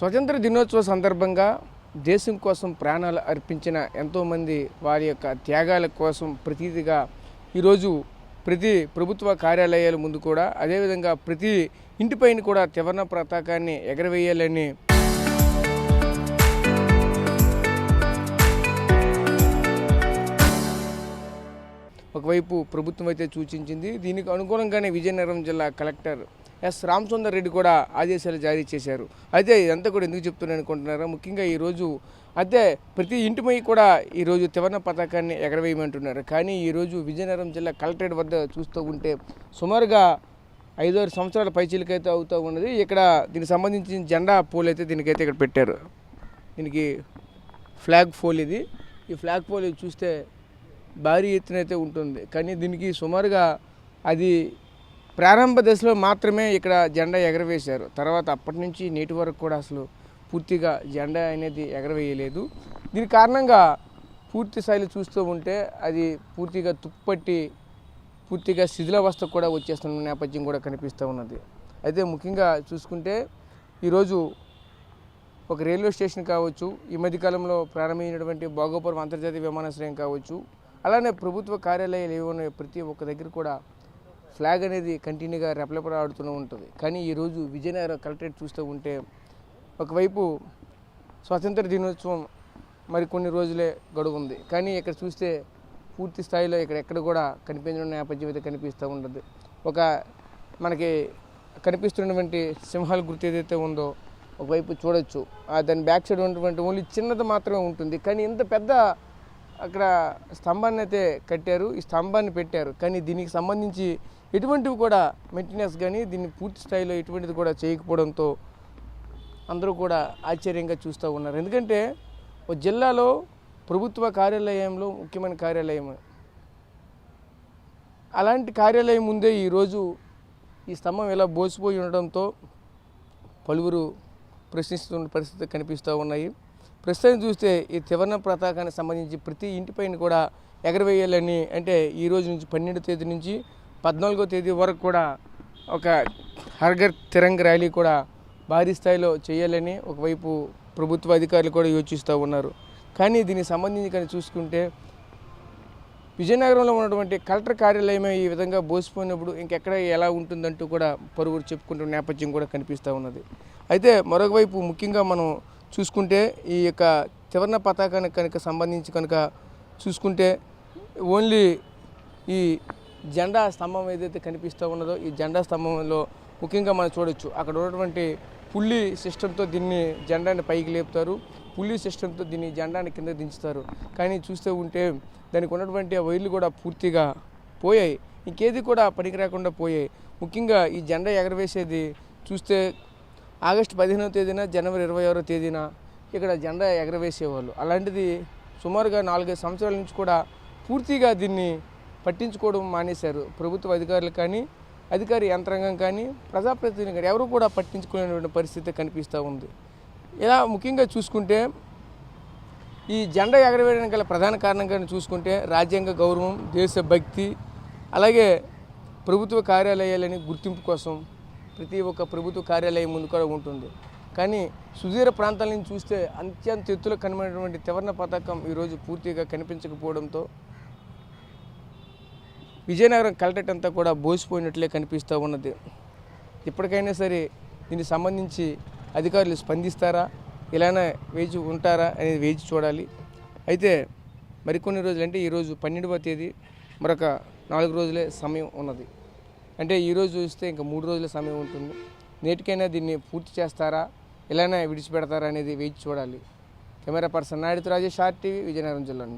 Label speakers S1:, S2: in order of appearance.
S1: స్వతంత్ర దినోత్సవ సందర్భంగా దేశం కోసం ప్రాణాలు అర్పించిన ఎంతోమంది వారి యొక్క త్యాగాల కోసం ప్రతీదిగా ఈరోజు ప్రతి ప్రభుత్వ కార్యాలయాల ముందు కూడా అదేవిధంగా ప్రతి ఇంటిపైన కూడా త్రివర్ణ పతాకాన్ని ఎగరవేయాలని ఒకవైపు ప్రభుత్వం అయితే సూచించింది. దీనికి అనుగుణంగానే విజయనగరం జిల్లా కలెక్టర్ ఎస్ రామచందర్ రెడ్డి కూడా ఆదేశాలు జారీ చేశారు. అయితే ఇదంతా కూడా ఎందుకు చెప్తున్నాను అనుకుంటున్నారా? ముఖ్యంగా ఈరోజు అయితే ప్రతి ఇంటిపై కూడా ఈరోజు త్రివర్ణ పతాకాన్ని ఎగరవేయమంటున్నారు. కానీ ఈరోజు విజయనగరం జిల్లా కలెక్టరేట్ వద్ద చూస్తూ ఉంటే సుమారుగా 5-6 సంవత్సరాల పైచీలకైతే అవుతూ ఉన్నది. ఇక్కడ దీనికి సంబంధించిన జెండా పోల్ అయితే దీనికైతే ఇక్కడ పెట్టారు. దీనికి ఫ్లాగ్ పోల్ ఇది. ఈ ఫ్లాగ్ పోల్ చూస్తే భారీ ఎత్తున అయితే ఉంటుంది. కానీ దీనికి సుమారుగా అది ప్రారంభ దశలో మాత్రమే ఇక్కడ జెండా ఎగరవేశారు. తర్వాత అప్పటి నుంచి నేటి వరకు కూడా అసలు పూర్తిగా జెండా అనేది ఎగరవేయలేదు. దీని కారణంగా పూర్తి స్థాయిలో చూస్తూ ఉంటే అది పూర్తిగా తుప్పట్టి పూర్తిగా శిథిలావస్థ కూడా వచ్చేస్తున్న నేపథ్యం కూడా కనిపిస్తూ ఉన్నది. అయితే ముఖ్యంగా చూసుకుంటే ఈరోజు ఒక రైల్వే స్టేషన్ కావచ్చు, ఈ మధ్యకాలంలో ప్రారంభించినటువంటి భోగాపురం అంతర్జాతీయ విమానాశ్రయం కావచ్చు, అలానే ప్రభుత్వ కార్యాలయాలు ఏమన్నా ప్రతి ఒక్క దగ్గర కూడా ఫ్లాగ్ అనేది కంటిన్యూగా రెపరెపలాడుతూ ఉంటుంది. కానీ ఈరోజు విజయనగరం కలెక్టరేట్ చూస్తూ ఉంటే ఒకవైపు స్వాతంత్ర దినోత్సవం మరికొన్ని రోజులే గడువు ఉంది. కానీ ఇక్కడ చూస్తే పూర్తి స్థాయిలో ఎక్కడ కూడా కనిపించిన నేపథ్యం అయితే కనిపిస్తూ ఉంటుంది. ఒక మనకి కనిపిస్తున్నటువంటి సింహాల గుర్తు ఏదైతే ఉందో ఒకవైపు చూడొచ్చు. దాని బ్యాక్ సైడ్ ఉన్నటువంటి ఓన్లీ చిన్నది మాత్రమే ఉంటుంది. కానీ ఇంత పెద్ద అక్కడ స్తంభాన్ని అయితే కట్టారు, ఈ స్తంభాన్ని పెట్టారు. కానీ దీనికి సంబంధించి ఎటువంటివి కూడా మెయింటెనెన్స్ కానీ దీన్ని పూర్తి స్థాయిలో ఎటువంటిది కూడా చేయకపోవడంతో అందరూ కూడా ఆశ్చర్యంగా చూస్తూ ఉన్నారు. ఎందుకంటే ఒక జిల్లాలో ప్రభుత్వ కార్యాలయంలో ముఖ్యమైన కార్యాలయం, అలాంటి కార్యాలయం ముందే ఈరోజు ఈ స్తంభం ఇలా బోసిపోయి ఉండడంతో పలువురు ప్రశ్నిస్తున్న పరిస్థితి కనిపిస్తూ ఉన్నాయి. ప్రస్తుతం చూస్తే ఈ త్రివర్ణ పతాకానికి సంబంధించి ప్రతి ఇంటిపైన కూడా ఎగరవేయాలని, అంటే ఈ రోజు నుంచి 12వ తేదీ నుంచి 14వ తేదీ వరకు కూడా ఒక హర్ఘర్ తిరంగ ర్యాలీ కూడా భారీ స్థాయిలో చేయాలని ఒకవైపు ప్రభుత్వ అధికారులు కూడా యోచిస్తూ ఉన్నారు. కానీ దీనికి సంబంధించి కానీ చూసుకుంటే విజయనగరంలో ఉన్నటువంటి కలెక్టర్ కార్యాలయమే ఈ విధంగా బోసిపోయినప్పుడు ఇంకెక్కడ ఎలా ఉంటుందంటూ కూడా పలువురు చెప్పుకుంటున్న నేపథ్యం కూడా కనిపిస్తూ ఉన్నది. అయితే మరొకవైపు ముఖ్యంగా మనం చూసుకుంటే ఈ యొక్క త్రివర్ణ పతాకానికి కనుక సంబంధించి కనుక చూసుకుంటే ఓన్లీ ఈ జెండా స్తంభం ఏదైతే కనిపిస్తూ ఉన్నదో ఈ జెండా స్తంభంలో ముఖ్యంగా మనం చూడొచ్చు. అక్కడ ఉన్నటువంటి పుల్లి సిస్టంతో దీన్ని జెండాని పైకి లేపుతారు, పుల్లి సిస్టంతో దీన్ని జెండాని కింద దించుతారు. కానీ చూస్తూ ఉంటే దానికి ఉన్నటువంటి వైర్లు కూడా పూర్తిగా పోయాయి, ఇంకేది కూడా పనికి రాకుండా పోయాయి. ముఖ్యంగా ఈ జెండా ఎగరవేసేది చూస్తే ఆగస్టు 15వ తేదీన, జనవరి 26వ తేదీన ఇక్కడ జెండా ఎగరవేసేవాళ్ళు. అలాంటిది సుమారుగా 4-5 సంవత్సరాల నుంచి కూడా పూర్తిగా దీన్ని పట్టించుకోవడం మానేశారు. ప్రభుత్వ అధికారులు కానీ, అధికార యంత్రాంగం కానీ, ప్రజాప్రతినిధులు కానీ ఎవరు కూడా పట్టించుకునేటువంటి పరిస్థితి కనిపిస్తూ ఉంది. ఇలా ముఖ్యంగా చూసుకుంటే ఈ జెండా ఎగరవేయడానికి గల ప్రధాన కారణంగా చూసుకుంటే రాజ్యాంగ గౌరవం, దేశభక్తి, అలాగే ప్రభుత్వ కార్యాలయాలని గుర్తింపు కోసం ప్రతి ఒక్క ప్రభుత్వ కార్యాలయం ముందు కూడా ఉంటుంది. కానీ సుదూర ప్రాంతాల నుంచి చూస్తే అత్యంత ఎత్తులో కనిపినటువంటి త్రివర్ణ పతాకం ఈరోజు పూర్తిగా కనిపించకపోవడంతో విజయనగరం కలెక్టరేట్ అంతా కూడా బోసిపోయినట్లే కనిపిస్తూ ఉన్నది. ఇప్పటికైనా సరే దీనికి సంబంధించి అధికారులు స్పందిస్తారా, ఇలానే వేచి ఉంటారా అనేది వేచి చూడాలి. అయితే మరికొన్ని రోజులు, అంటే ఈరోజు 12వ తేదీ, మరొక 4 రోజులే సమయం ఉన్నది. అంటే ఈరోజు చూస్తే ఇంకా 3 రోజుల సమయం ఉంటుంది. నేటికైనా దీన్ని పూర్తి చేస్తారా, ఇలానే విడిచిపెడతారా అనేది వేచి చూడాలి. కెమెరా పర్సన్ నాయుడుతో రాజేష్, RTV, విజయనగరం జిల్లా.